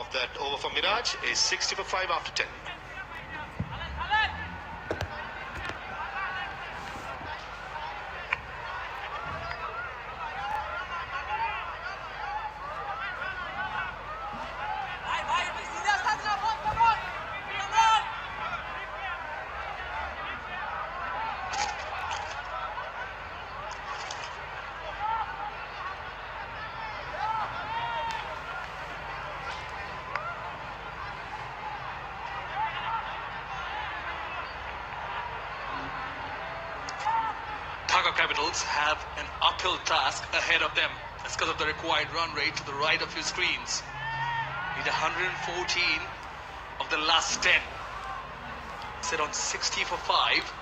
of that over for Miraj is 60 for 5 after 10. Dhaka Capitals have an uphill task ahead of them. That's because of the required run rate to the right of your screens. Need 114 of the last 10. Sit on 60 for 5.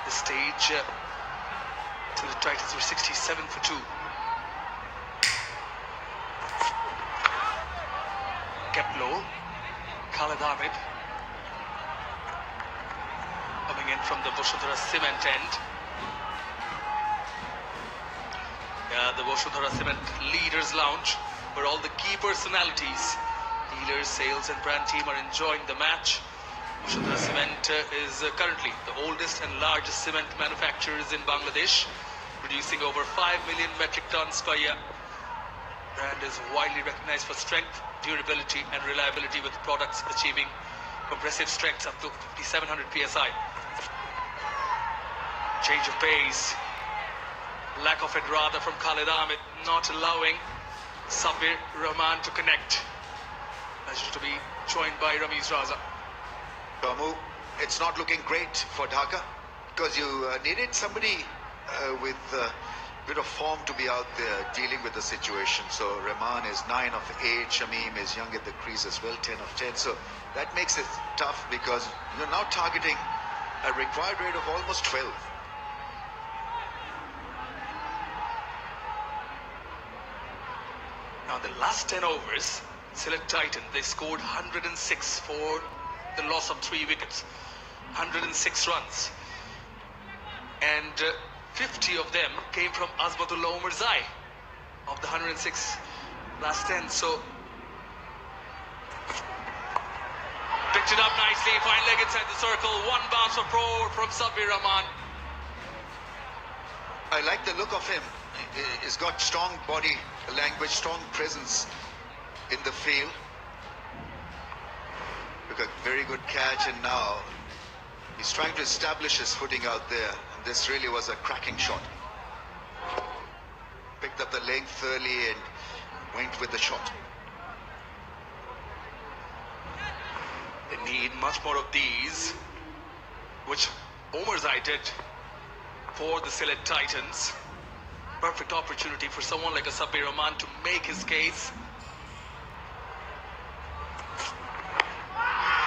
The stage to the Titans were 67 for 2. Kept low. Khalid Ahmed coming in from the Vasuntara Cement end. The Vasuntara Cement Leaders Lounge, where all the key personalities, dealers, sales and brand team are enjoying the match. Vasuntara Cement is currently the oldest and largest cement manufacturers in Bangladesh, producing over 5 million metric tons per year. Brand is widely recognized for strength, durability and reliability, with products achieving compressive strengths up to 5700 psi. Change of pace, lack of it rather from Khalid Ahmed, not allowing Sabir Rahman to connect. As to be joined by Ramiz Raza. Ramu, it's not looking great for Dhaka because you needed somebody with a bit of form to be out there dealing with the situation. So Rahman is 9 of 8, Shamim is young at the crease as well, 10 of 10. So that makes it tough because you're now targeting a required rate of almost 12. Now the last 10 overs, Sylhet Titan, they scored 106 for the loss of 3 wickets. 106 runs. And 50 of them came from Azmatullah Omarzai of the 106 last 10. So picked it up nicely, fine leg inside the circle, one bounce of four from Sabir Rahman. I like the look of him. He's got strong body language, strong presence in the field. Look, a very good catch, and now he's trying to establish his footing out there. And this really was a cracking shot. Picked up the length early and went with the shot. They need much more of these, which Omarzai did for the Sylhet Titans. Perfect opportunity for someone like a Sabir Rahman to make his case.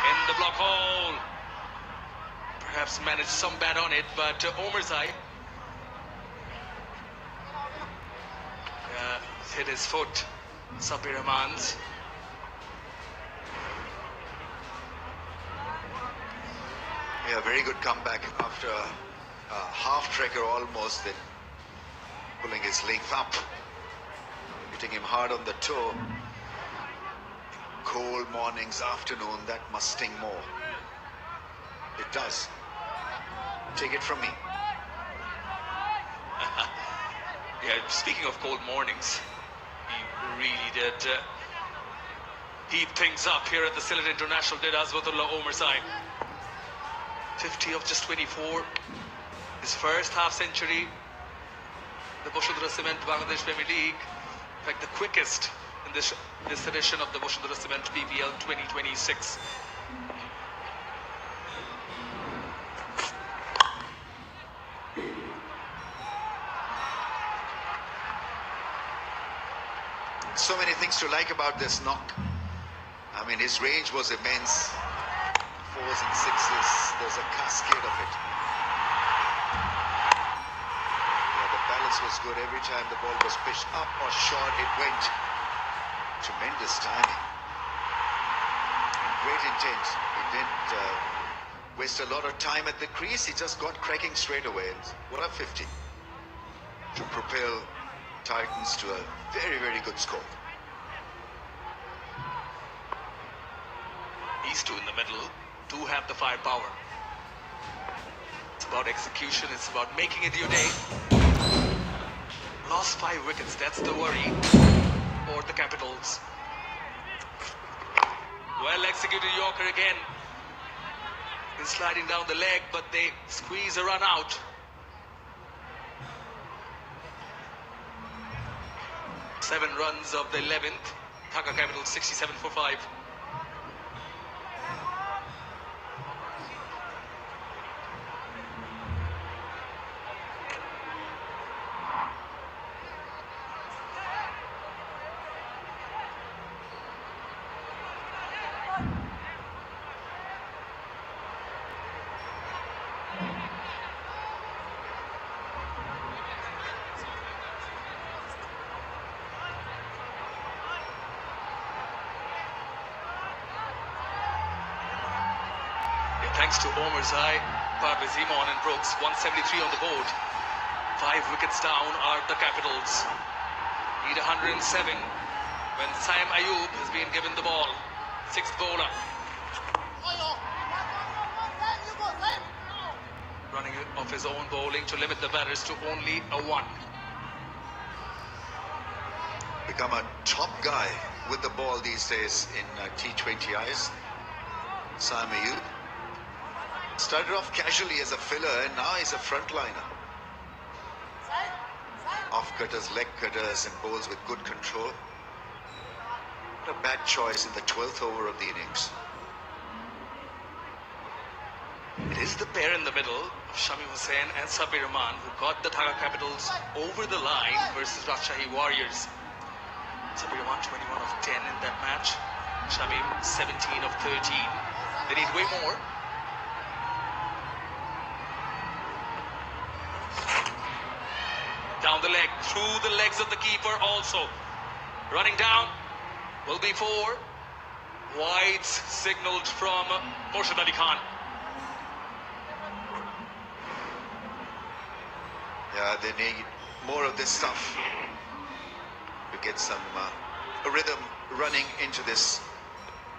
In the block hole. Perhaps managed some bat on it, but Omarzai hit his foot, Sabir Rahman's. Yeah, very good comeback after a half-trekker almost, then pulling his length up, hitting him hard on the toe. Cold mornings, afternoon, that must sting more. It does. Take it from me. Yeah, speaking of cold mornings, he really did heat things up here at the Sylhet International, did Azmatullah Omarzai. 50 of just 24. His first half-century. The Vasuntara Cement Bangladesh Premier League. In fact, the quickest in this edition of the Vasuntara Cement BPL 2026. So many things to like about this knock. I mean, his range was immense. 4s and 6s, there's a cascade of it. Yeah, the balance was good. Every time the ball was pitched up or short, it went. Tremendous timing. And great intent. He didn't waste a lot of time at the crease. He just got cracking straight away. And what a 50 to propel Titans to a very, very good score. These two in the middle do have the firepower. It's about execution, it's about making it your day. Lost 5 wickets, that's the worry for the Capitals. Well executed Yorker again. He's sliding down the leg, but they squeeze a run out. 7 runs of the 11th. Dhaka Capitals 67 for 5. Thanks to Omarzai, Parvez Iman and Brooks, 173 on the board. 5 wickets down are the Capitals. Need 107 when Sam Ayub has been given the ball. 6th bowler. Running off his own bowling to limit the batters to only a 1. Become a top guy with the ball these days in T20 eyes. Sam Ayub. Started off casually as a filler and now he's a frontliner. Off cutters, leg cutters and bowls with good control. What a bad choice in the 12th over of the innings. It is the pair in the middle of Shamim Hussain and Sabir Rahman who got the Dhaka Capitals over the line versus Rajshahi Warriors. Sabir Rahman 21 of 10 in that match. Shamim 17 of 13. They need way more. Down the leg, through the legs of the keeper also. Running down will be 4. Wides signalled from Murshid Ali Khan. Yeah, they need more of this stuff to get some rhythm running into this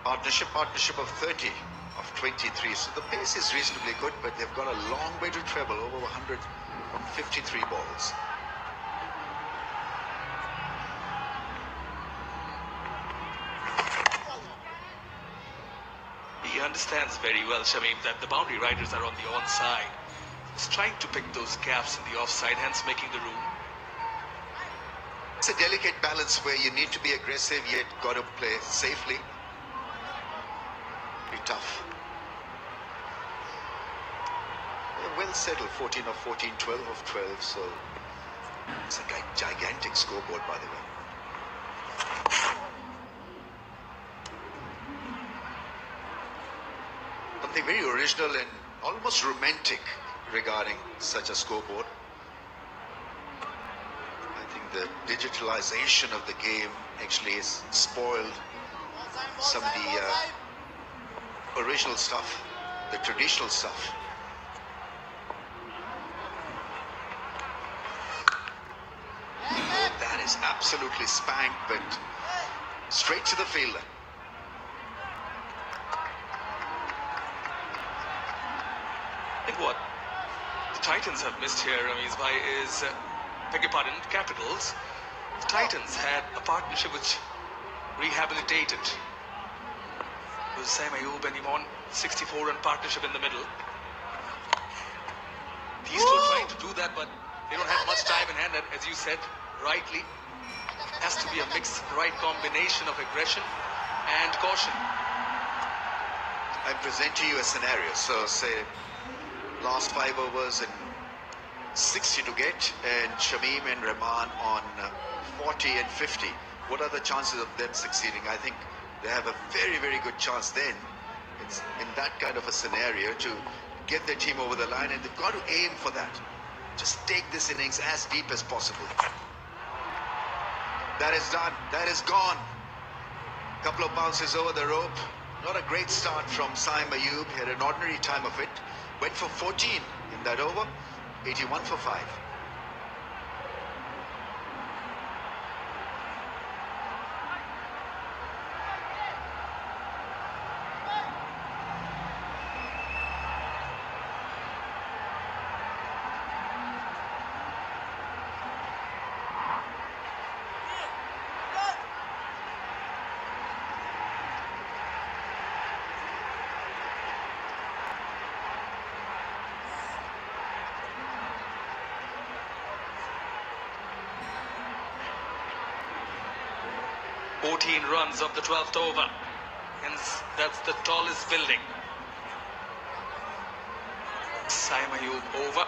partnership of 30 of 23. So the pace is reasonably good, but they've got a long way to travel, over 153 balls. He understands very well, Shamim, that the boundary riders are on the onside. He's trying to pick those gaps in the offside, hence making the room. It's a delicate balance where you need to be aggressive yet got to play safely. Be tough. They're well settled, 14 of 14, 12 of 12, so it's a gigantic scoreboard, by the way. Something very original and almost romantic regarding such a scoreboard. I think the digitalization of the game actually has spoiled some of the original stuff, the traditional stuff. That is absolutely spanked, but straight to the fielder. I think what the Titans have missed here, Amizbhai, is, beg your pardon, Capitals. The Titans had a partnership which rehabilitated. It was Sam Ayub and Iman, 64-run partnership in the middle. These two are trying to do that, but they don't have much time in hand, and as you said, rightly, it has to be a mixed, right combination of aggression and caution. I present to you a scenario, so say last 5 overs and 60 to get, and Shamim and Rahman on 40 and 50. What are the chances of them succeeding? I think they have a very, very good chance then. It's in that kind of a scenario to get their team over the line, and they've got to aim for that. Just take this innings as deep as possible. That is done. That is gone. Couple of bounces over the rope. Not a great start from Sam Ayub. He had an ordinary time of it. Went for 14 in that over. 81 for 5. 14 runs of the 12th over. Hence, that's the tallest building. Saim Ayub over.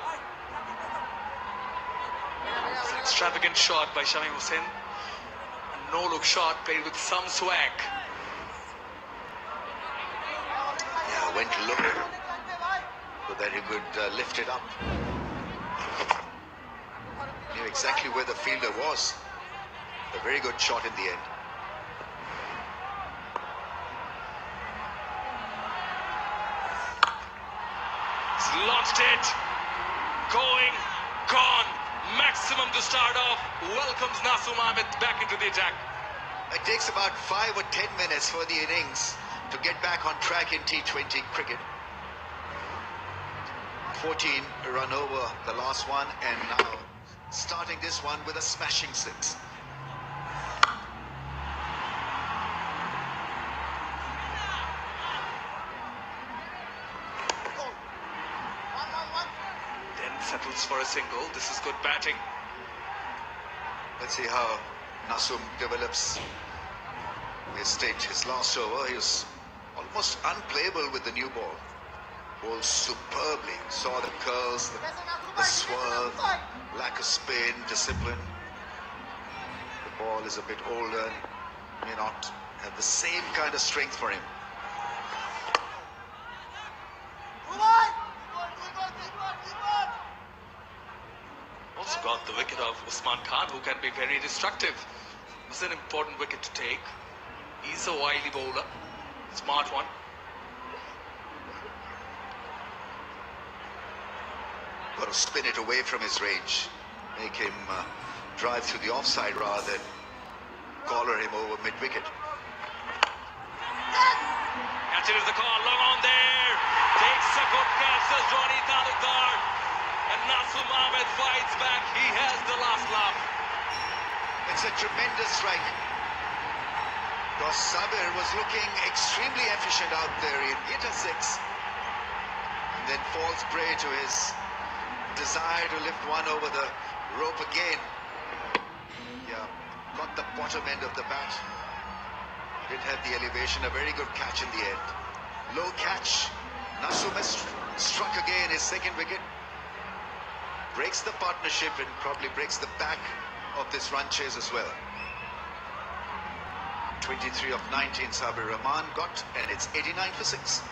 It's an extravagant shot by Shamim Hussain. A no-look shot played with some swag. Yeah, went low so that he could lift it up. Knew exactly where the fielder was. A very good shot in the end. He's launched it. Going, gone. Maximum to start off. Welcomes Nasum back into the attack. It takes about 5 or 10 minutes for the innings to get back on track in T20 cricket. 14 run over the last one, and now starting this one with a smashing 6. Then settles for a single. This is good batting. Let's see how Nasum develops his last over. He was almost unplayable with the new ball. Bowled superbly. Saw the curls, the swerve, lack of spin, discipline. The ball is a bit older and may not have the same kind of strength for him. Also got the wicket of Usman Khan, who can be very destructive. It's an important wicket to take. He's a wily bowler, smart one. Got to spin it away from his range. Make him drive through the offside rather than collar him over mid-wicket. Catch it is the call, long on there. Takes a good catch, says Ronnie Talukdar. And Nasum fights back. He has the last laugh. It's a tremendous strike. Because Sabir was looking extremely efficient out there. He hit a 6. And then falls prey to his desire to lift one over the rope again. Yeah, got the bottom end of the bat. Did have the elevation, a very good catch in the end. Low catch. Nasum has struck again his second wicket. Breaks the partnership and probably breaks the back of this run chase as well. 23 of 19 Sabir Rahman got, and it's 89 for 6.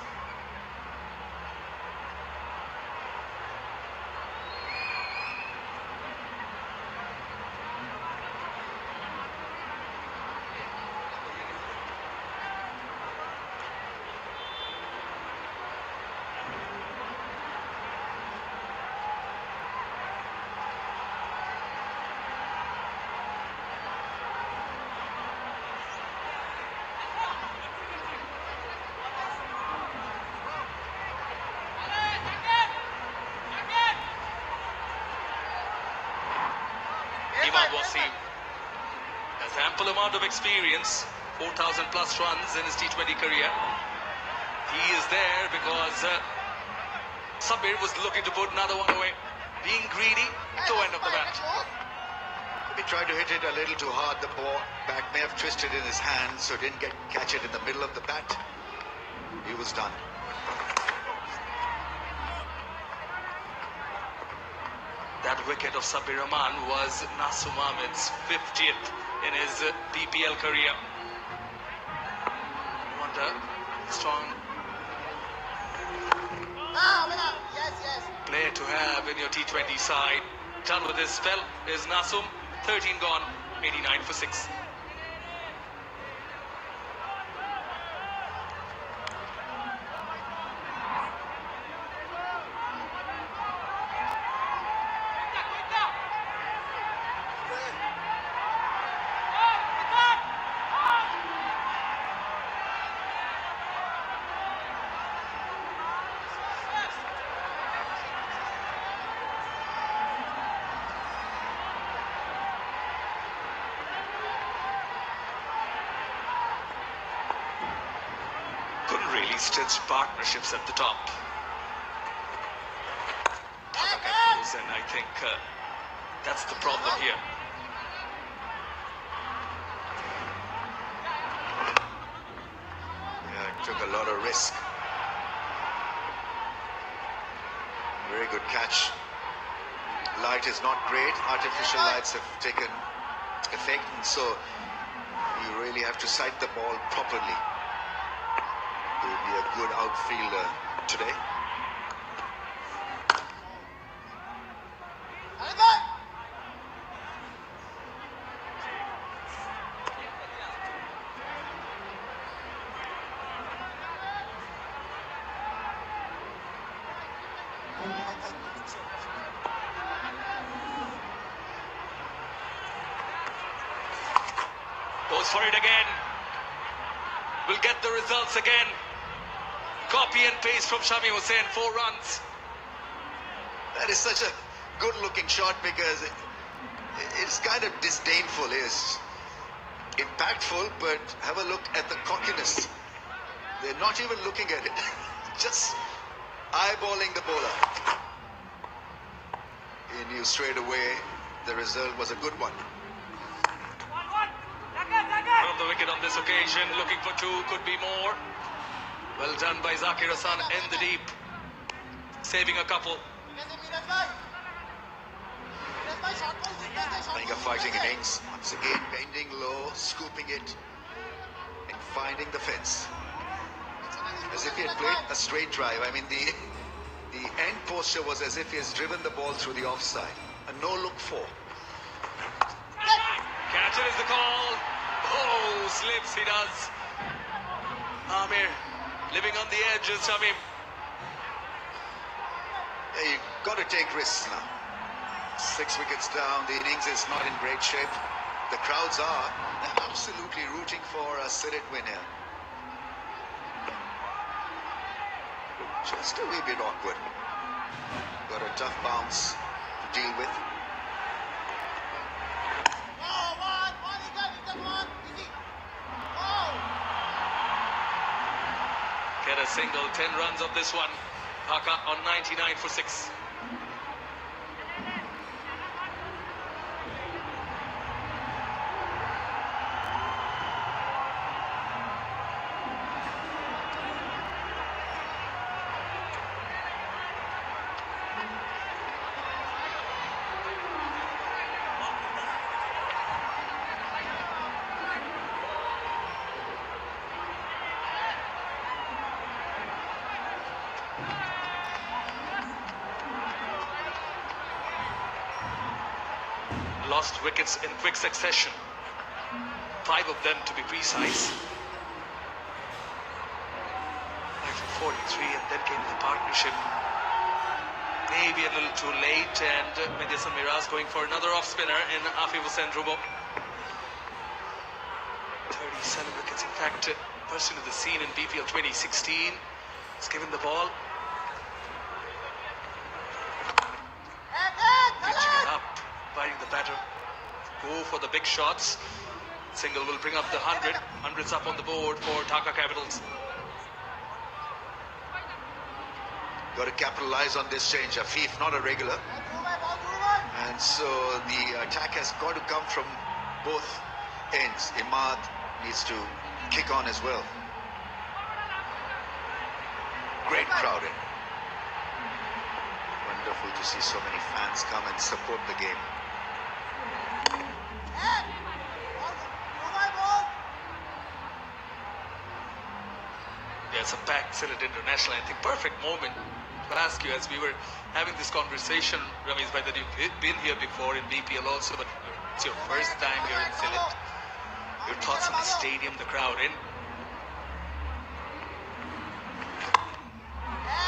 Wasim has ample amount of experience, 4,000 plus runs in his T20 career. He is there because Sabir was looking to put another one away, being greedy at the end of the bat. He tried to hit it a little too hard. The ball bat may have twisted in his hand, so didn't catch it in the middle of the bat. He was done. That wicket of Sabir Rahman was Nasum Ahmed's 50th in his BPL career. What a strong player to have in your T20 side. Done with this spell is Nasum. 13 gone, 89 for 6. Really stitched partnerships at the top. And I think that's the problem here. Took a lot of risk. Very good catch. Light is not great. Artificial lights have taken effect, and so you really have to sight the ball properly. He'll be a good outfielder today. Goes for it again. Will get the results again. Copy and paste from Shami Hussain, 4 runs. That is such a good-looking shot because it's kind of disdainful. It's impactful, but have a look at the cockiness. They're not even looking at it. Just eyeballing the bowler. He knew straight away the result was a good one. From the wicket on this occasion, looking for 2, could be more. Well done by Zakir Hassan in the deep, saving a couple. Playing a fighting innings, once again bending low, scooping it, and finding the fence. As if he had played a straight drive. I mean, the end posture was as if he has driven the ball through the offside. A no-look 4. Catcher is the call. Oh, slips, he does. Amir living on the edge is Shamim. Yeah, you've got to take risks now. 6 wickets down, the innings is not in great shape. The crowds are absolutely rooting for a Sylhet win here. Just a wee bit awkward. Got a tough bounce to deal with. Get a single, 10 runs of this one. Dhaka on 99 for 6. Lost wickets in quick succession. 5 of them to be precise. 5 for 43, and then came the partnership. Maybe a little too late, and Medyasan Miraz going for another off spinner in Afif Hussain Rubo. 37 wickets, in fact, burst into the scene in BPL 2016. He's given the ball. Pitching it up, biting the batter. Go for the big shots. Single will bring up the 100. 100's up on the board for Dhaka Capitals. Got to capitalize on this change. Afif, not a regular. And so the attack has got to come from both ends. Imad needs to kick on as well. Great crowding. Wonderful to see so many fans come and support the game. Yeah, it's a packed Sylhet International. I think perfect moment to ask you, as we were having this conversation, Ramesh, by that you've been here before in BPL also, but it's your first time here in Sylhet. Your thoughts on the stadium, the crowd in?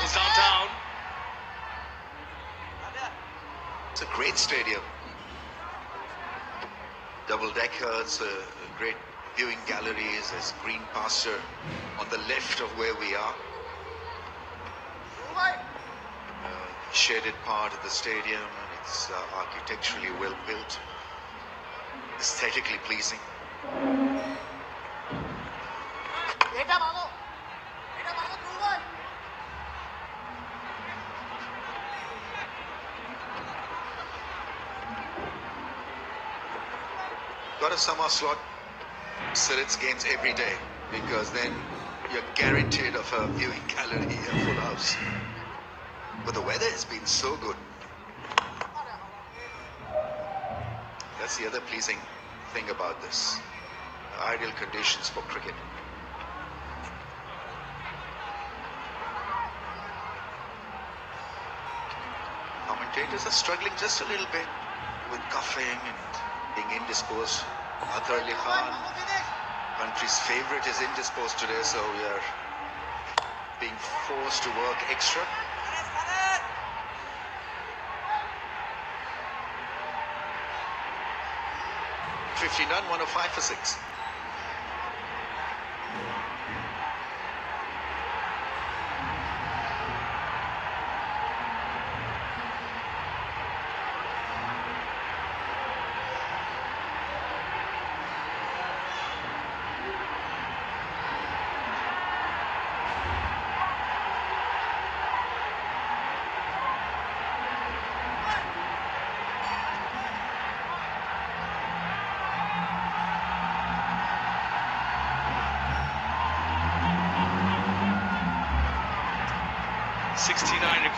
Goes downtown. It's a great stadium. Double deckers, great viewing galleries, there's green pasture on the left of where we are. Shaded part of the stadium, and it's architecturally well built, aesthetically pleasing. Got to somehow slot Sylhet's games every day, because then you're guaranteed of a viewing gallery, a full house. But the weather has been so good. That's the other pleasing thing about this. Ideal conditions for cricket. Commentators are struggling just a little bit with coughing and being indisposed. Athar Ali Khan, country's favourite, is indisposed today, so we are being forced to work extra. $15 run, 105 for 6.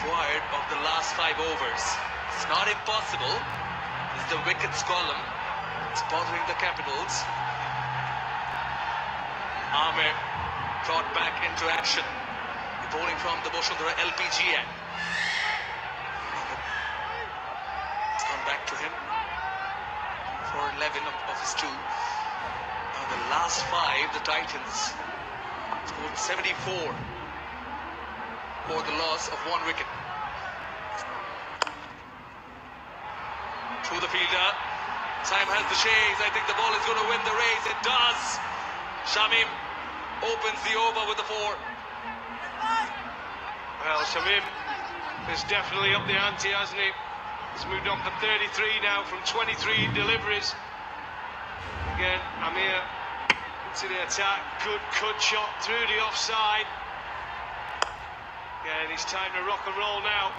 Required of the last 5 overs. It's not impossible. It's the wickets column. It's bothering the Capitals. Amir brought back into action. Bowling from the Boshundhara LPGA. It's gone back to him for 11 of his 2. Now the last 5, the Titans scored 74. For the loss of 1 wicket. Through the fielder. Sam has the chase. I think the ball is going to win the race. It does. Shamim opens the over with the 4. Well, Shamim has definitely upped the ante, hasn't he? He's moved on for 33 now from 23 deliveries. Again, Amir into the attack. Good cut shot through the offside. And it's time to rock and roll now.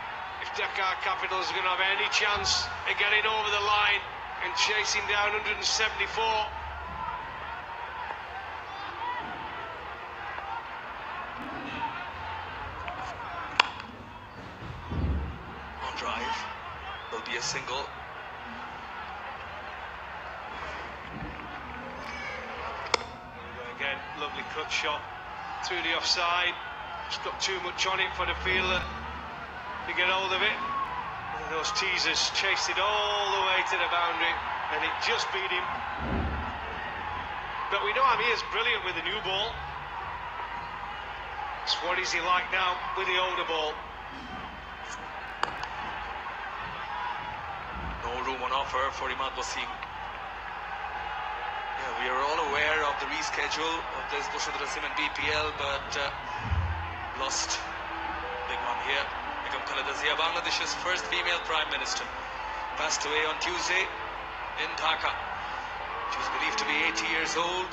If Dhaka Capitals are going to have any chance of getting over the line and chasing down 174. On drive, will be a single. Again, lovely cut shot through the offside. Just got too much on it for the fielder to get hold of it. And those teasers chased it all the way to the boundary and it just beat him. But we know Amir's brilliant with the new ball. So what is he like now with the older ball? No room on offer for Imad Wasim. Yeah, we are all aware of the reschedule of this Boshundhara Cement BPL, but lost big one here. Begum Khaleda Zia, Bangladesh's first female Prime Minister, passed away on Tuesday in Dhaka. She was believed to be 80 years old.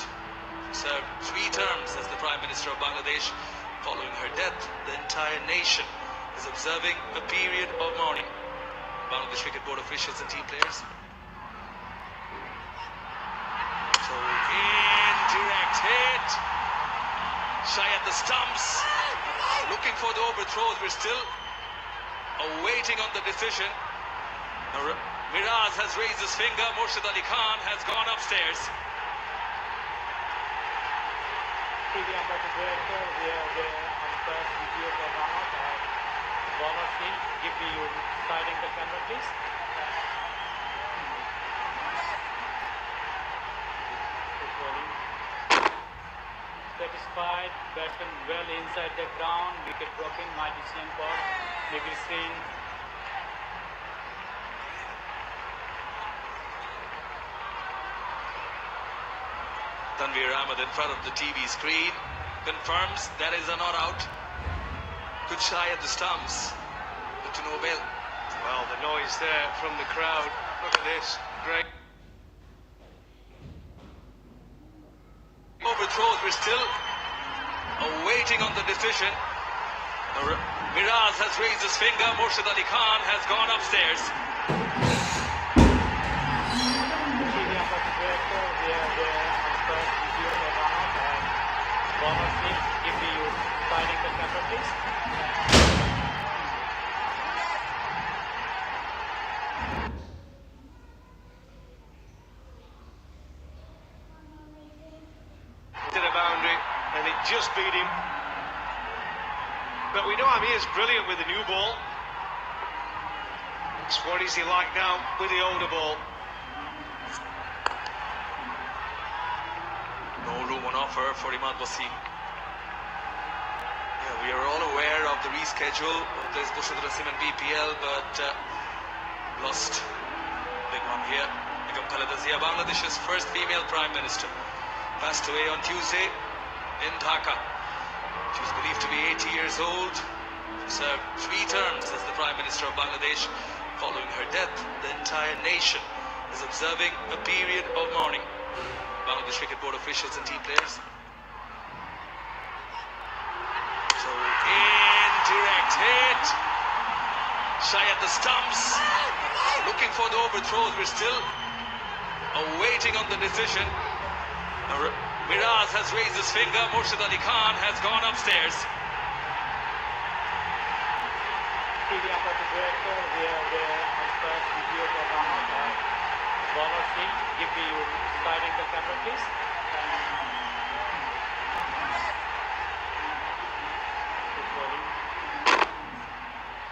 She served 3 terms as the Prime Minister of Bangladesh. Following her death, the entire nation is observing a period of mourning. Bangladesh Cricket Board officials and team players. So indirect hit. Shy at the stumps. Looking for the overthrows. We're still awaiting on the decision. Now, Miraz has raised his finger. Murshid Ali Khan has gone upstairs. TV number director, where on first video for Ramat and bowler field. Give me you sliding the camera, please. Good bowling. Satisfied, batsman well inside the ground, wicket dropping, my decision for Nivir Singh. Tanveer Ahmed in front of the TV screen confirms that is a not out. Good shy at the stumps. Good to no bail. Well, the noise there from the crowd. Look at this. Great. Overthrows, we're still awaiting on the decision. Miraz has raised his finger. Murshid Ali Khan has gone upstairs. TV number director, where on first video for Ramat and bowler field. Give just beat him. But we know Amir's brilliant with the new ball. So what is he like now with the older ball? No room on offer for Imad Wasim. Yeah, we are all aware of the reschedule of this Vasundhara Cement BPL, but lost big one here. Begum Khaleda Zia, Bangladesh's first female Prime Minister, passed away on Tuesday in Dhaka. She was believed to be 80 years old. She served 3 terms as the Prime Minister of Bangladesh. Following her death, the entire nation is observing a period of mourning. Bangladesh Cricket Board officials and team players. So, indirect hit. Shy at the stumps. Looking for the overthrows. We're still awaiting on the decision. Miraz has raised his finger. Murshid Ali Khan has gone upstairs. TV umpire to director, the umpires video for Rama. Bowler field, give me your side angle camera, please. Good bowling.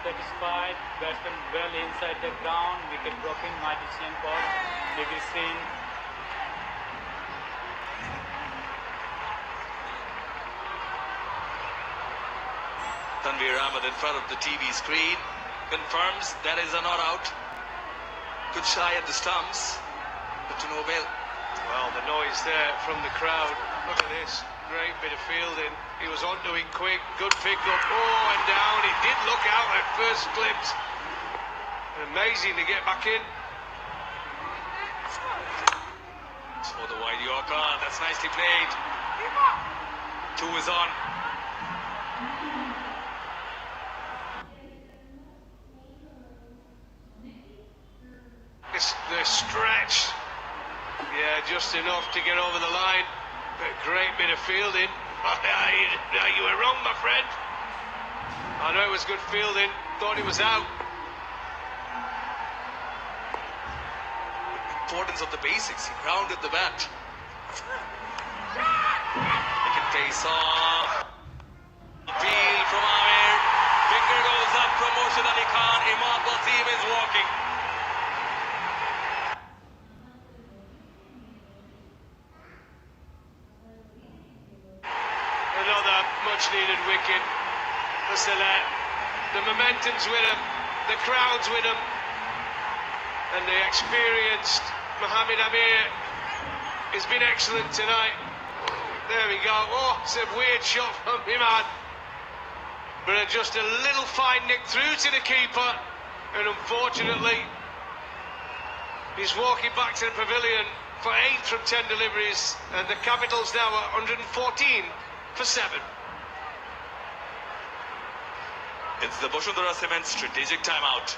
Satisfied, batsman well inside the ground, wicket broken, my decision call, Biggie Singh. Tanveer Ahmed in front of the TV screen confirms that is a not out. Good shy at the stumps, but to no avail. Well, the noise there from the crowd. Look at this. Great bit of fielding. He was onto it quick. Good pick up. Oh, and down. It did look out at first glimpse. Amazing to get back in. It's for the wide Yorker. That's nicely played. 2 is on. The stretch, yeah, just enough to get over the line, but great bit of fielding. You were wrong, my friend. I know it was good fielding, thought it was out. Importance of the basics. He grounded the bat. They can face off. Appeal from Amir. Finger goes up from Murshid Ali Khan. Imad Wasim is walking. Another much-needed wicket for Sylhet. The momentum's with him, the crowd's with him, and the experienced Mohamed Amir has been excellent tonight. There we go. Oh, it's a weird shot from Imad, but just a little fine nick through to the keeper, and unfortunately, he's walking back to the pavilion for 8 from 10 deliveries, and the Capitals now are 114 for 7. It's the Vasundhara Cement strategic timeout.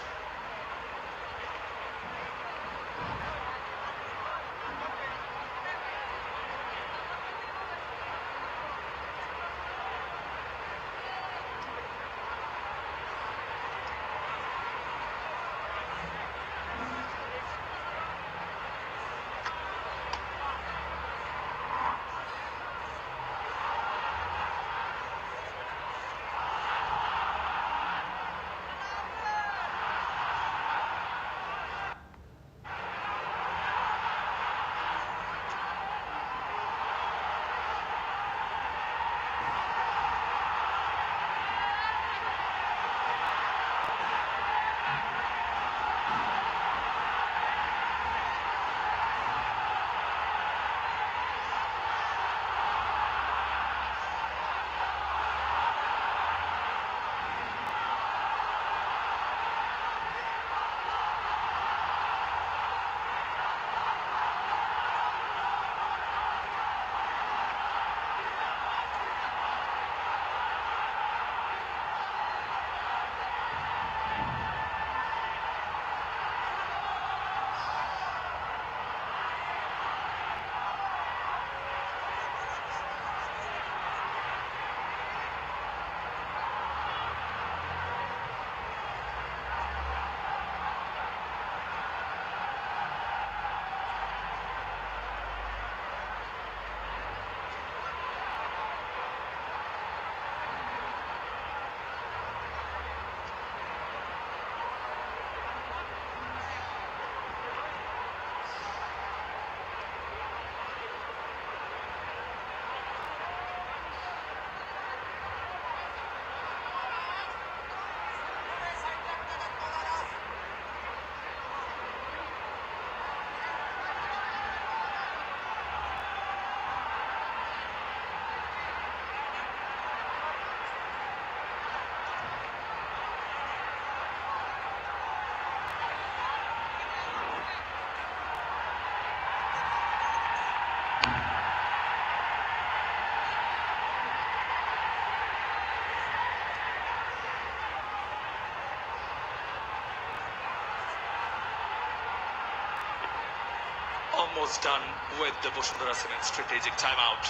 almost done with the Vasundhara Cement strategic timeout.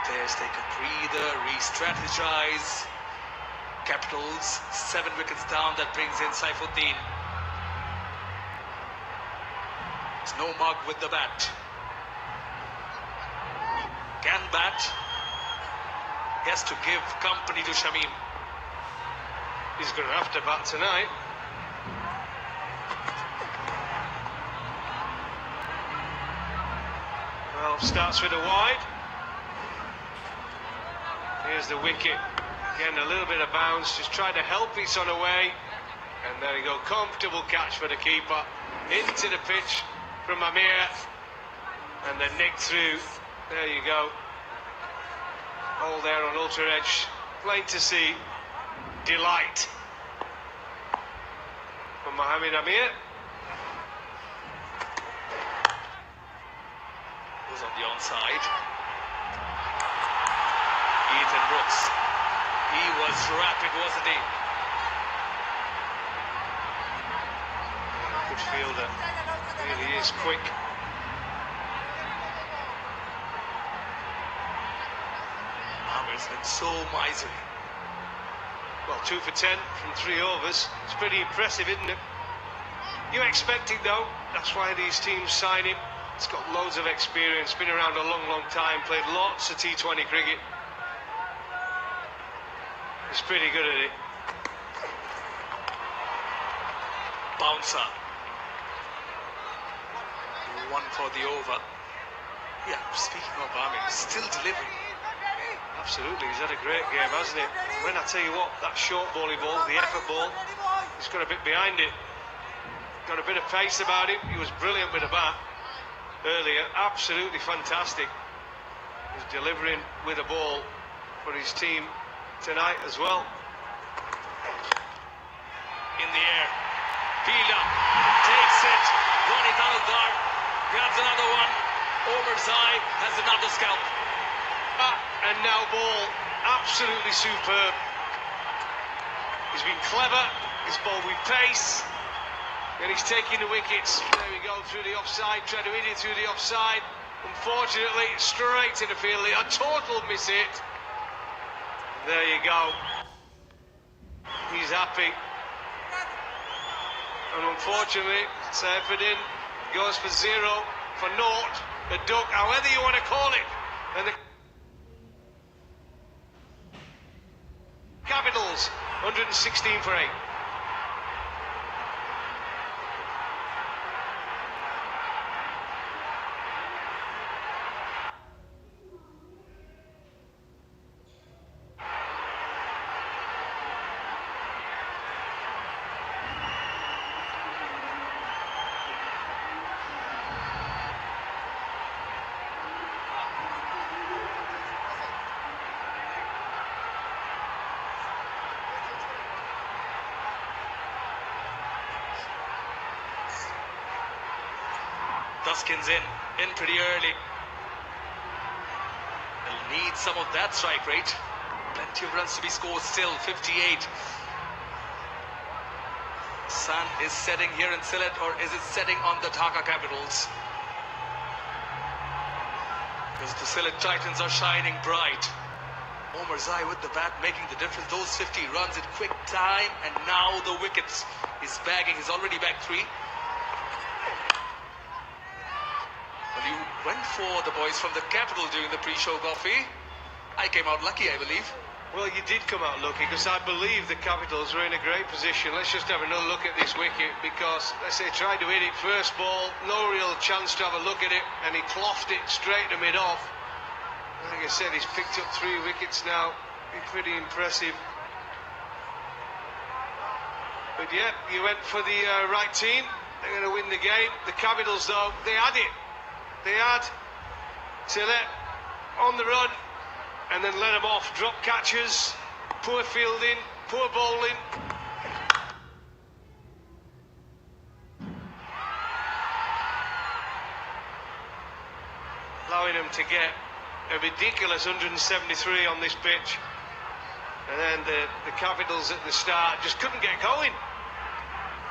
The players take a breather, re-strategize. Capitals 7 wickets down. That brings in Saifuddin. There's no mug with the bat. Can bat. He has to give company to Shamim. He's going to have to bat tonight. Well, starts with a wide. Here's the wicket. Again, a little bit of bounce. Just try to help it on away. And there you go. Comfortable catch for the keeper. Into the pitch from Amir. And then nick through. There you go. All there on ultra edge. Plain to see. Delight from Mohammed Amir. Goes on the onside. Ethan Brooks. He was rapid, wasn't he? Good fielder. Really is quick. Amir's been so miserly. Well, 2 for 10 from 3 overs. It's pretty impressive, isn't it? You expect it, though. That's why these teams sign him. He's got loads of experience, been around a long, long time, played lots of T20 cricket. He's pretty good at it. Bouncer. 1 for the over. Yeah, speaking of Amir, still delivering. Absolutely, he's had a great game, hasn't he? When I tell you what, that short ball he bowled, the effort ball, he's got a bit behind it. Got a bit of pace about him. He was brilliant with a bat earlier. Absolutely fantastic. He's delivering with a ball for his team tonight as well. In the air. Fielder takes it. Ronnie Talukdar grabs another one. Omerzai has another scalp. And now ball, absolutely superb. He's been clever, he's bowled with pace, and he's taking the wickets. There we go, through the offside, trying to hit it through the offside. Unfortunately, straight to the field, a total miss hit. There you go. He's happy. And unfortunately, Saifuddin goes for 0, for naught, a duck, however you want to call it. And the Capitals, 116 for 8. Duskin's in pretty early. They'll need some of that strike rate. Plenty of runs to be scored still, 58. Sun is setting here in Sylhet, or is it setting on the Dhaka Capitals? Because the Sylhet Titans are shining bright. Omerzai with the bat making the difference. Those 50 runs in quick time, and now the wickets. He's bagging, he's already bagged 3. Well, you went for the boys from the capital during the pre-show coffee. I came out lucky, I believe. Well, you did come out lucky, because I believe the Capitals were in a great position. Let's just have another look at this wicket, because, let's say, tried to hit it first ball, no real chance to have a look at it, and he clothed it straight to mid-off. Like I said, he's picked up 3 wickets now. Been pretty impressive. But yeah, you went for the right team. They're going to win the game. The Capitals, though, they had it. They had Sylhet on the run, and then let them off. Drop catches, poor fielding, poor bowling. Allowing them to get a ridiculous 173 on this pitch. And then the Capitals at the start just couldn't get going.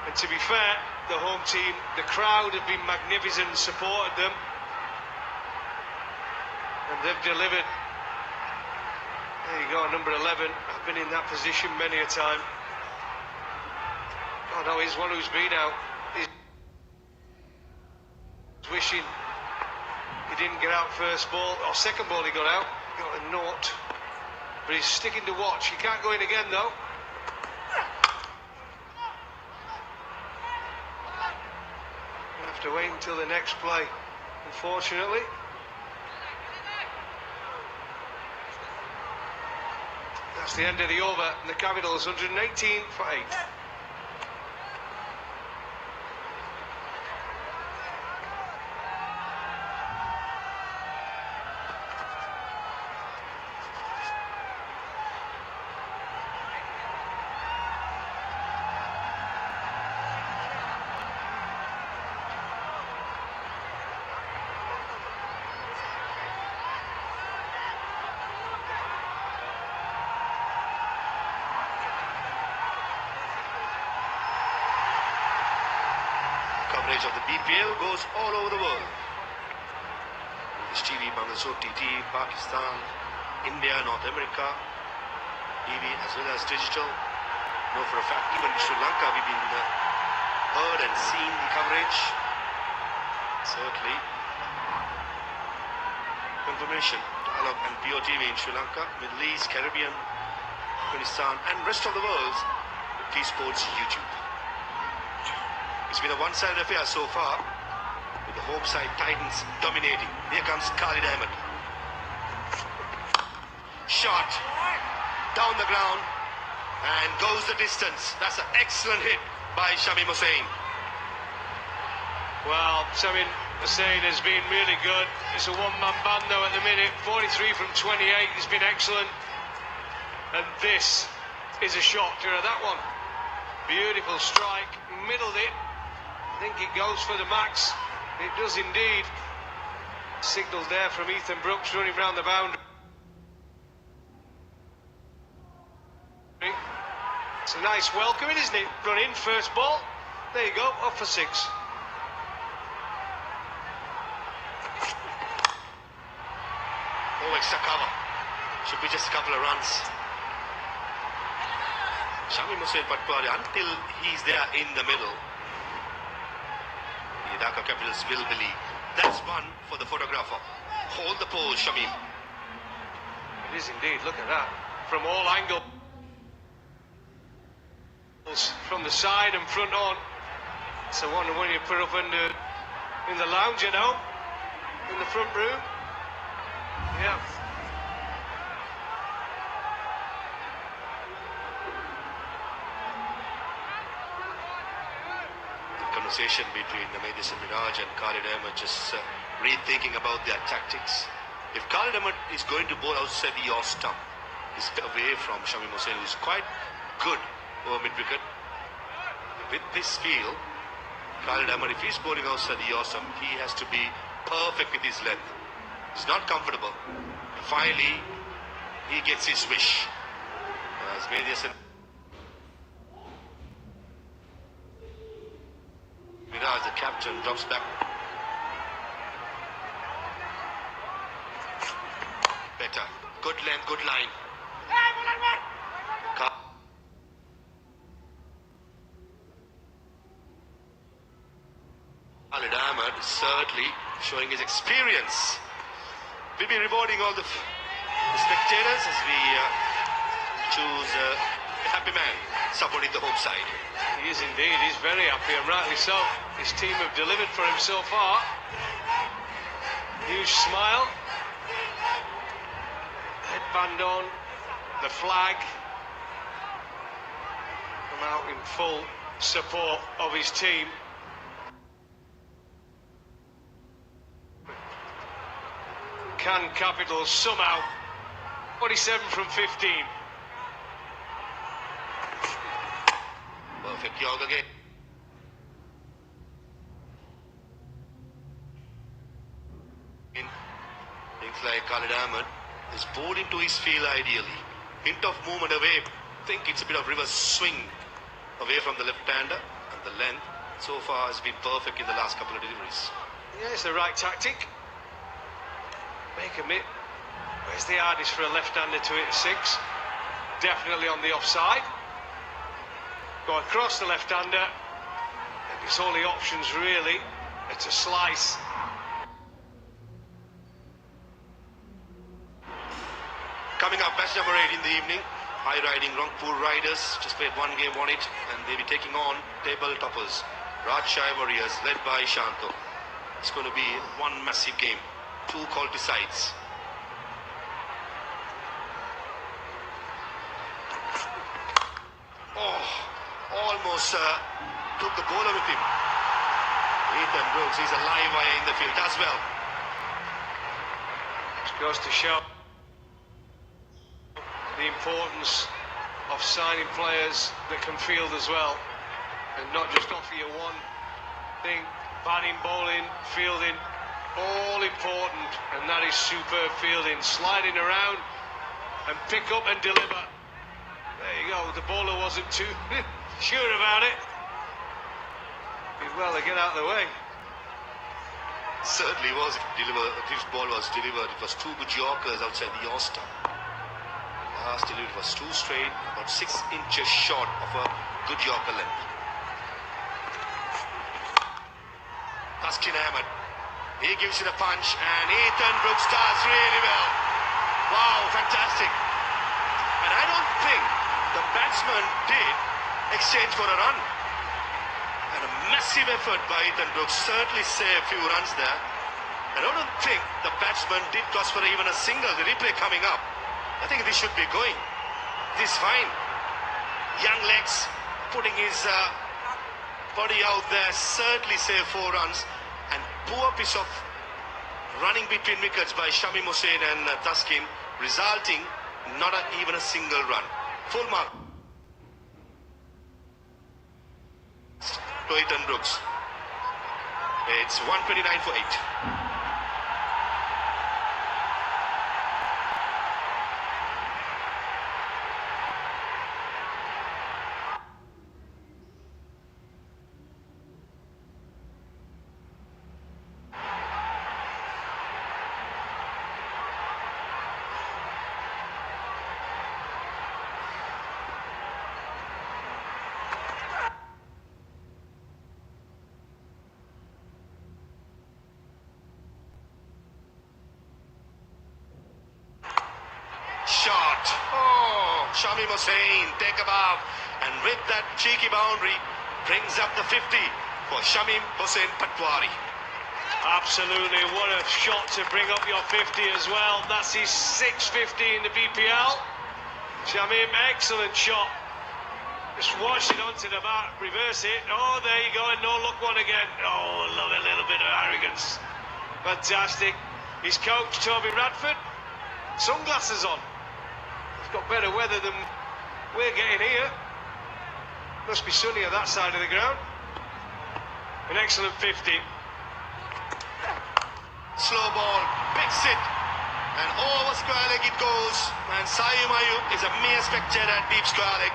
And to be fair, the home team. The crowd have been magnificent and supported them. And they've delivered. There you go, number 11. I've been in that position many a time. Oh no, he's one who's been out. He's wishing he didn't get out first ball, or second ball he got out. Got a naught. But he's sticking to watch. He can't go in again though. You have to wait until the next play, unfortunately. That's the end of the over, and the Capitals 118 for 8. Coverage of the BPL goes all over the world. British TV, Bangladesh OTT, Pakistan, India, North America, TV as well as digital. Know for a fact, even in Sri Lanka, we've been heard and seen the coverage. Certainly. Confirmation, dialogue and POTV in Sri Lanka, Middle East, Caribbean, Afghanistan and rest of the world. T-Sports YouTube. It's been a one-sided affair so far, with the home side Titans dominating. Here comes Khalid Ahmed. Shot down the ground and goes the distance. That's an excellent hit by Shamim Hussain. Well, Shamim Hussain has been really good. It's a one-man band though at the minute. 43 from 28. He's been excellent. And this is a shot to that one. Beautiful strike, middled it. I think it goes for the max. It does indeed. Signal there from Ethan Brooks running round the boundary. It's a nice welcoming, isn't it? Run in, first ball. There you go, off for 6. Oh, extra cover. Should be just a couple of runs. Shamim Hussain Patwari, until he's there in the middle, the Dhaka Capitals will believe. That's one for the photographer. Hold the pose, Shamim. It is indeed, look at that. From all angles. From the side and front on. It's the one when you put up in the lounge, you know. In the front room. Yeah. Conversation between Amir and Miraj and Khalid Ahmed, just rethinking about their tactics. If Khalid Ahmed is going to bowl outside the yaw stump, he's away from Shamim Hussain, who's quite good over mid-wicket. With this field, Khalid Ahmed, if he's bowling outside the yaw stump, he has to be perfect with his length. He's not comfortable. Finally, he gets his wish. As Mediasan Miraj, the captain, drops back. Better. Good length, good line. Khalid Ahmed is certainly showing his experience. We'll be rewarding all the spectators as we choose a happy man supporting the home side. He is indeed, he's very happy and rightly so. His team have delivered for him so far. Huge smile. Headband on, the flag. Come out in full support of his team. Can Capitals somehow 47 from 15. Perfect jog again. Things like Khalid Ahmed is bowled into his field ideally. Hint of movement away. Think it's a bit of reverse swing away from the left-hander and the length. so far has been perfect in the last couple of deliveries. Yeah, it's the right tactic. Make a mitt. Where's the hardest for a left-hander to hit a six? Definitely on the offside. Go across the left-hander. And it's all the options really. It's a slice. Coming up, match number 8 in the evening. High-riding Rangpur Riders just played one game, won it, and they'll be taking on table toppers Rajshahi Warriors, led by Shanto. It's going to be one massive game, 2 quality sides. Oh, almost took the bowler with him. Ethan Brooks, he's a live wire in the field as well. Which goes to show the importance of signing players that can field as well, and not just offer you one thing. Batting, bowling, fielding, all important, and that is superb fielding. Sliding around and pick up and deliver. There you go, the bowler wasn't too sure about it. Did well to get out of the way. Certainly was delivered. This ball was delivered. It was 2 good Yorkers outside the yaw stump. Last delivery was 2 straight, about 6 inches short of a good Yorker length. Taskin Ahmed, he gives it a punch, and Ethan Brooks does really well. Wow, fantastic. And I don't think the batsman did exchange for a run. And a massive effort by Ethan Brooks, certainly saved a few runs there. And I don't think the batsman did toss for even a single. The replay coming up, I think this should be going. This is fine. Young legs, putting his body out there, certainly saved 4 runs. And poor piece of running between wickets by Shamim Hussain and Taskin, resulting not even a single run. Full mark to Ethan Brooks. It's 129 for 8. Shot. Oh, Shamim Hussain, take above. And with that cheeky boundary, brings up the 50 for Shamim Hussain Patwari. Absolutely, what a shot to bring up your 50 as well. That's his 650 in the BPL. Shamim, excellent shot. Just wash it onto the mat, reverse it. Oh, there you go, and no luck one again. Oh, love a little bit of arrogance. Fantastic. His coach, Toby Radford, sunglasses on. He's got better weather than we're getting here. Must be sunny on that side of the ground. An excellent 50. Slow ball, picks it, and over square leg it goes. And Sayum Ayub is a mere spectator at deep square leg.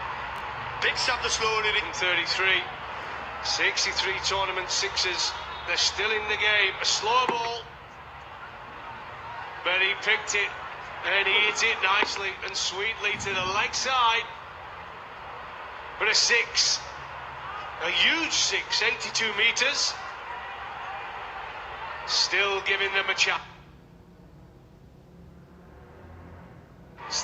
Picks up the slow hitting. 33, 63 tournament sixes. They're still in the game. A slow ball, but he picked it and he hit it nicely and sweetly to the leg side. But a 6, a huge 6, 82 metres. Still giving them a chance.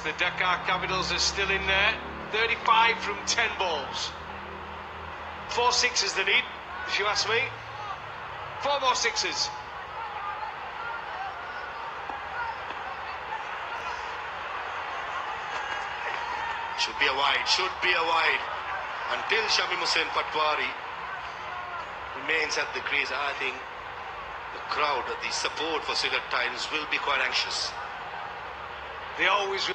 The Dhaka Capitals are still in there. 35 from 10 balls. 4 sixes they need, if you ask me. 4 more sixes. Should be a wide, should be a wide. Until Shamim Hussain Patwari remains at the crease, I think the crowd, the support for Sylhet Titans will be quite anxious. They always will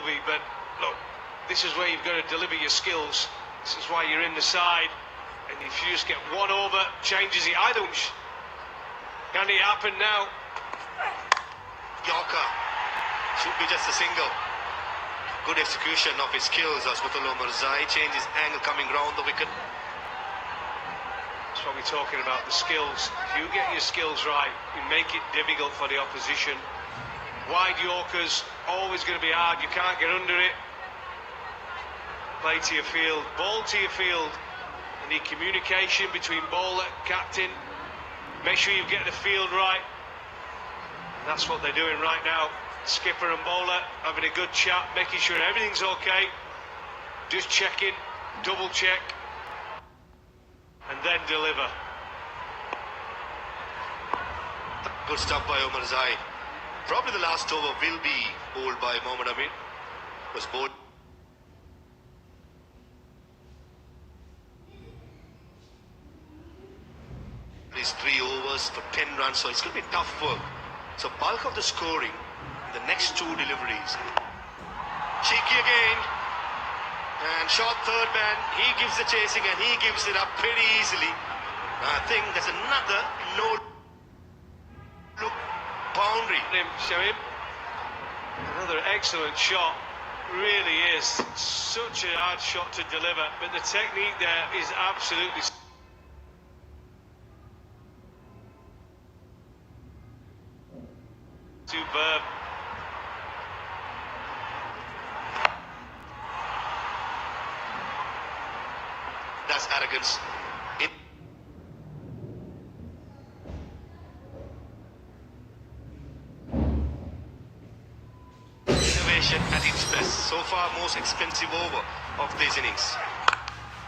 be, but look, this is where you've got to deliver your skills. This is why you're in the side. And if you just get one over, changes it. I don't. Can it happen now? Yorker. Should be just a single. Good execution of his skills as Omarzai changes angle coming round the wicket. That's what we're talking about, the skills. If you get your skills right, you make it difficult for the opposition. Wide Yorkers, always going to be hard, you can't get under it. Play to your field, ball to your field. And the communication between bowler, captain. Make sure you get the field right. And that's what they're doing right now. Skipper and bowler having a good chat, making sure everything's okay. Just checking, double check, and then deliver. Good stuff by Omarzai. Probably the last over will be bowled by Mohammad Amir. Was bowled. These 3 overs for 10 runs, so it's going to be tough work. So bulk of the scoring in the next 2 deliveries. Cheeky again, and short third man. He gives the chasing and he gives it up pretty easily. I think there's another no-look boundary. Shamim. Another excellent shot. Really is such a hard shot to deliver, but the technique there is absolutely superb. That's arrogance. Innovation at its best. So far, most expensive over of these innings.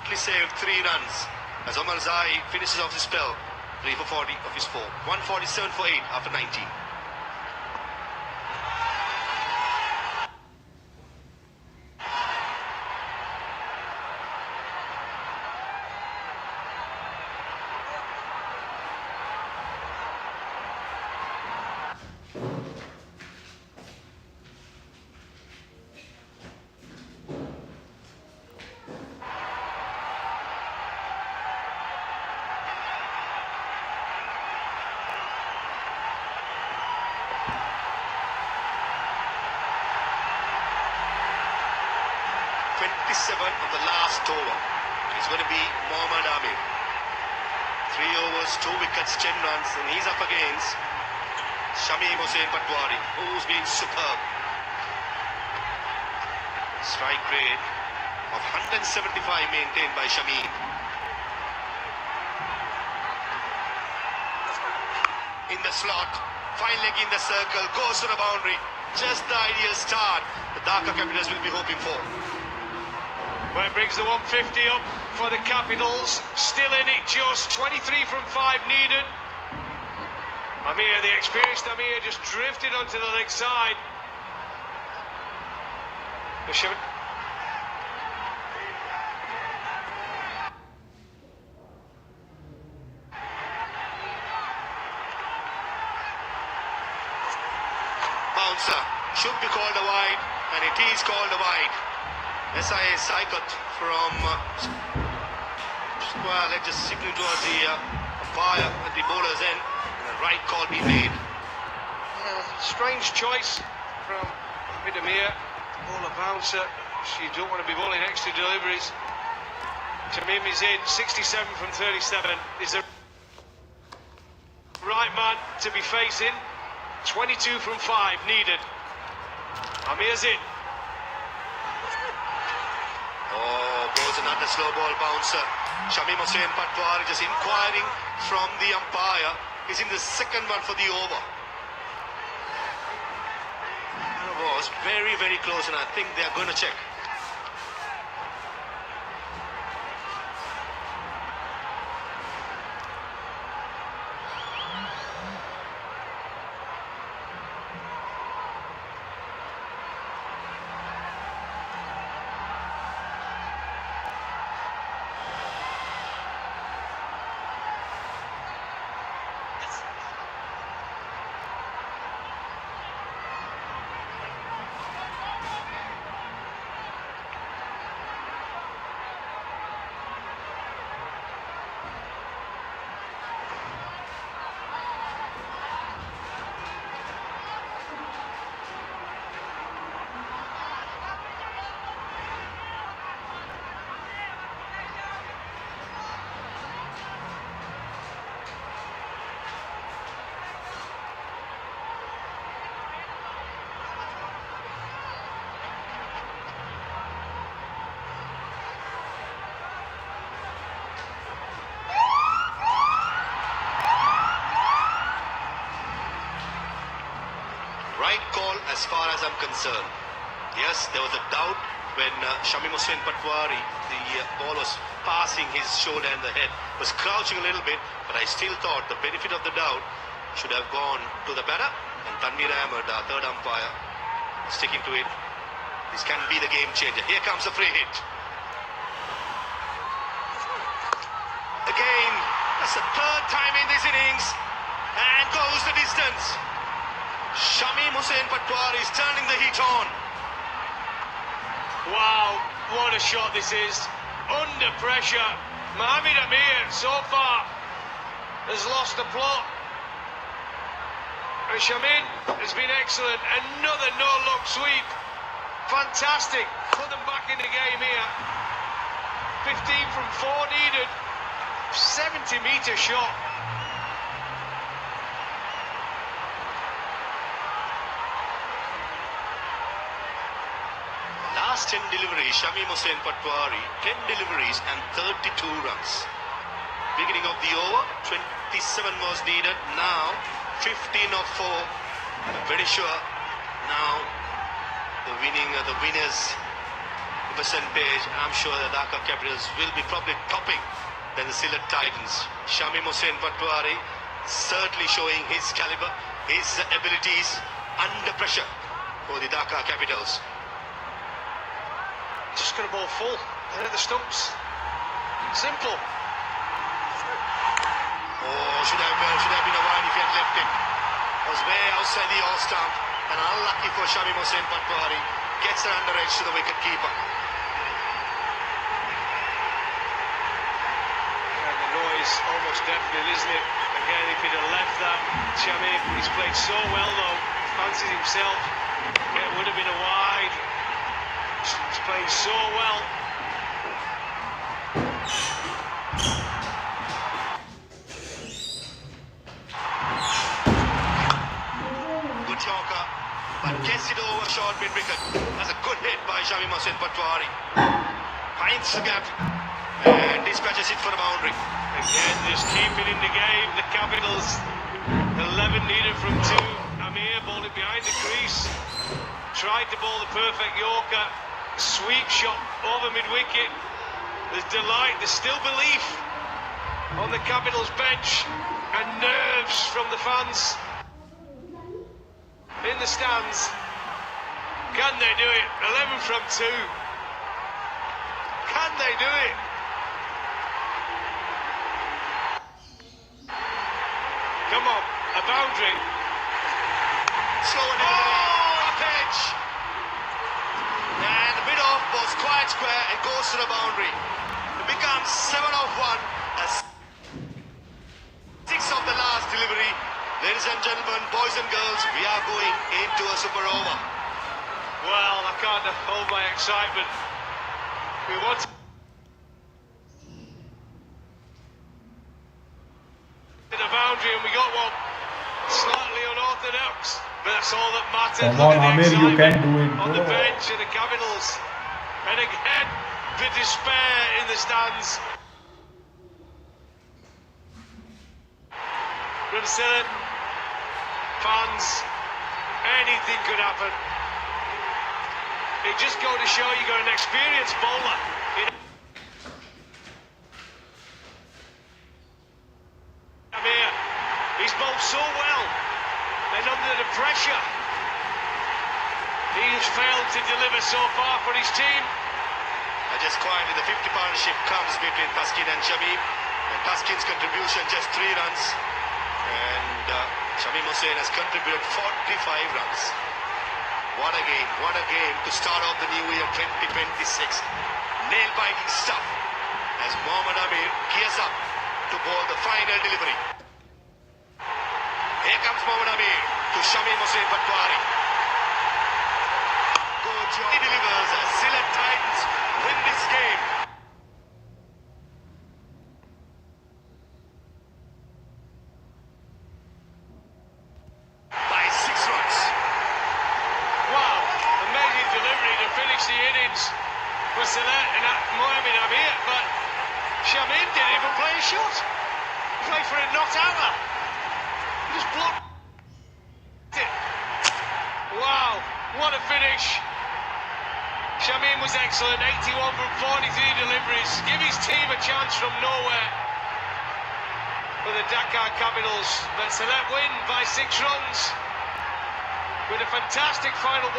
He saved 3 runs as Omarzai finishes off his spell. 3 for 40 of his 4. 147 for 8 after 19. Of the last over is going to be Mohammad Amir. 3 overs, 2 wickets, 10 runs, and he's up against Shamim Hossain Patwari, who's been superb. Strike rate of 175 maintained by Shamim. In the slot, fine leg in the circle, goes to the boundary. Just the ideal start the Dhaka Capitals will be hoping for. Well, it brings the 150 up for the Capitals. Still in it, just 23 from 5 needed. Amir, the experienced Amir, just drifted onto the leg side. Bouncer should be called a wide, and it is called a wide. SIA Saikot from well, let's just signal towards the umpire at the bowler's end, and the right call be made. Strange choice from Amir. Bowler bouncer. You don't want to be bowling extra deliveries. Tamim is in, 67 from 37. Is the right man to be facing. 22 from 5 needed. Amir's in. Oh, goes another slow ball bouncer. Shamim Hossain Patwari just inquiring from the umpire. He's in the second one for the over. It was very, very close, and I think they are going to check. as far as I'm concerned. Yes, there was a doubt when Shamim Hussain Patwari, the ball was passing his shoulder and the head, was crouching a little bit, but I still thought the benefit of the doubt should have gone to the batter. And Tanvir Ahmed, the third umpire, sticking to it. This can be the game changer. Here comes the free hit. Again, that's the third time in this innings, and goes the distance. Shamim Hussain Patwari is turning the heat on. Wow, what a shot this is. Under pressure. Mohammad Amir so far has lost the plot. And Shamim has been excellent. Another no-look sweep. Fantastic. Put them back in the game here. 15 from 4 needed. 70-metre shot. Last 10 deliveries, Shamim Hussain Patwari, 10 deliveries and 32 runs. Beginning of the over, 27 was needed. Now, 15 of 4. I'm very sure now the winners percentage, I'm sure the Dhaka Capitals will be probably topping than the Sylhet Titans. Shamim Hussain Patwari certainly showing his caliber, his abilities under pressure for the Dhaka Capitals. Just got a ball full. They're at the stumps. Simple. Oh, should have been a wide if he had left it. Was way outside the off stump, and unlucky for Shamim Hussain Patwari. Gets an under edge to the wicket keeper. And the noise almost deafening, isn't it? Again, if he'd have left that, Shamim, he's played so well though. Fancies himself. It would have been a wide. He's playing so well. Good Yorker, but gets it over short mid wicket. That's a good hit by Shamim Hussain Patwari. Finds the gap and dispatches it for the boundary. Again, just keep it in the game. The Capitals, 11 needed from 2. Amir bowled it behind the crease. Tried to bowl the perfect Yorker. Sweep shot over mid-wicket. There's delight, there's still belief on the Capitals bench and nerves from the fans in the stands. Can they do it? 11 from 2. Can they do it? Come on, a boundary. Slow and off edge. And the mid-off was quite square and goes to the boundary. It becomes 7 of 1 as 6 of the last delivery. Ladies and gentlemen, boys and girls, we are going into a super over. Well, I can't hold my excitement. We want a boundary and we got one. Slightly unorthodox, but that's all that matters. Come on, Amir, you can do it. On the bench of the Capitals. And again, the despair in the stands. From Sylhet, fans, anything could happen. It just goes to show you got an experienced bowler. Amir, he's bowled so well, and under the pressure, he has failed to deliver so far for his team. Just quietly, the 50 partnership comes between Taskin and Shamim. And Taskin's contribution just 3 runs. And Shamim Hussain has contributed 45 runs. What a game to start off the new year 2026. Nail-biting stuff as Mohammad Amir gears up to bowl the final delivery. Here comes Mohammad Amir to Shamim Hussain Patwari. Good job. He delivers as Sylhet Titans win this game. By 6 runs. Wow, amazing delivery to finish the innings for Sylhet and Mohammad Amir, but Shamim didn't even play a shot. He played for a not-outer. He just blocked it. Wow. finish. Shamim was excellent, 81 from 43 deliveries. Give his team a chance from nowhere. For the Dhaka Capitals, but Sylhet win by 6 runs with a fantastic final ball.